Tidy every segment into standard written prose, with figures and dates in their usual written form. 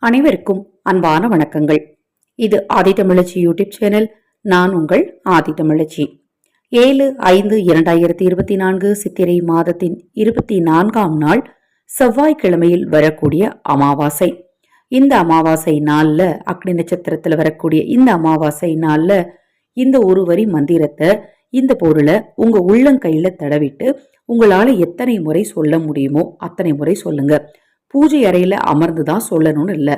அனைவருக்கும் அன்பான வணக்கங்கள். இது ஆதித்தமிழச்சி யூடியூப் சேனல். நான் உங்கள் ஆதித்தமிழச்சி. 7/5/2024 சித்திரை மாதத்தின் 24ஆம் நாள் செவ்வாய்க்கிழமையில் வரக்கூடிய அமாவாசை. இந்த அமாவாசை நாள்ல, அக்னி நட்சத்திரத்துல வரக்கூடிய இந்த அமாவாசை நாள்ல இந்த ஒரு வரி மந்திரத்தை, இந்த பொருளை உங்க உள்ளங்கையில தடவிட்டு உங்களால எத்தனை முறை சொல்ல முடியுமோ அத்தனை முறை சொல்லுங்க. பூஜை அறையில அமர்ந்துதான் சொல்லணும்னு இல்ல.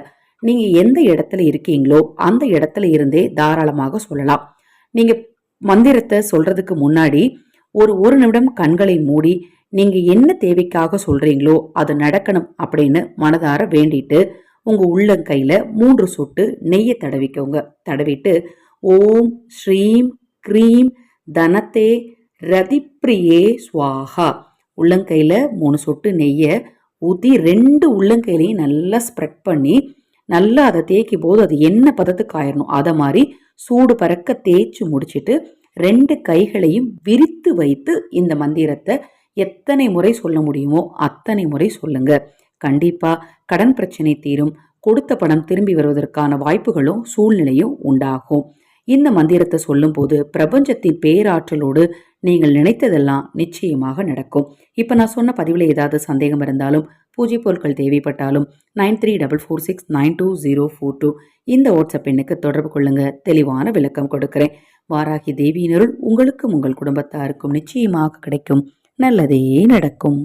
நீங்க எந்த இடத்துல இருக்கீங்களோ அந்த இடத்துல இருந்தே தாராளமாக சொல்லலாம். நீங்க மந்திரத்தை சொல்றதுக்கு முன்னாடி ஒரு நிமிடம் கண்களை மூடி நீங்க என்ன தேவைக்காக சொல்றீங்களோ அது நடக்கணும் அப்படின்னு மனதார வேண்டிட்டு உங்க உள்ளங்கையில 3 சொட்டு நெய்யை தடவிக்கோங்க. தடவிட்டு ஓம் ஸ்ரீம் க்ரீம் தனத்தே ரதிப்ரியே ஸ்வாஹா உள்ளங்கையில 3 சொட்டு நெய்யை ஊற்றி 2 உள்ளங்கையிலையும் நல்லா ஸ்ப்ரெட் பண்ணி நல்லா அதை தேய்க்கும் போது அது என்ன பதத்துக்கு ஆயிடணும் அதை மாதிரி சூடு பறக்க தேய்ச்சி முடிச்சுட்டு 2 கைகளையும் விரித்து வைத்து இந்த மந்திரத்தை எத்தனை முறை சொல்ல முடியுமோ அத்தனை முறை சொல்லுங்க. கண்டிப்பா கடன் பிரச்சனை தீரும், கொடுத்த பணம் திரும்பி வருவதற்கான வாய்ப்புகளும் சூழ்நிலையும் உண்டாகும். இந்த மந்திரத்தை சொல்லும் போது பிரபஞ்சத்தின் பேராற்றலோடு நீங்கள் நினைத்ததெல்லாம் நிச்சயமாக நடக்கும். இப்ப நான் சொன்ன பதிவுல ஏதாவது சந்தேகம் இருந்தாலும், பூஜை பொருட்கள் தேவைப்பட்டாலும் 9346920042 இந்த வாட்ஸ்அப் எண்ணுக்கு தொடர்பு கொள்ளுங்க. தெளிவான விளக்கம் கொடுக்கிறேன். வாராகி தேவியினருள் உங்களுக்கும் உங்கள் குடும்பத்தாருக்கும் நிச்சயமாக கிடைக்கும். நல்லதே நடக்கும்.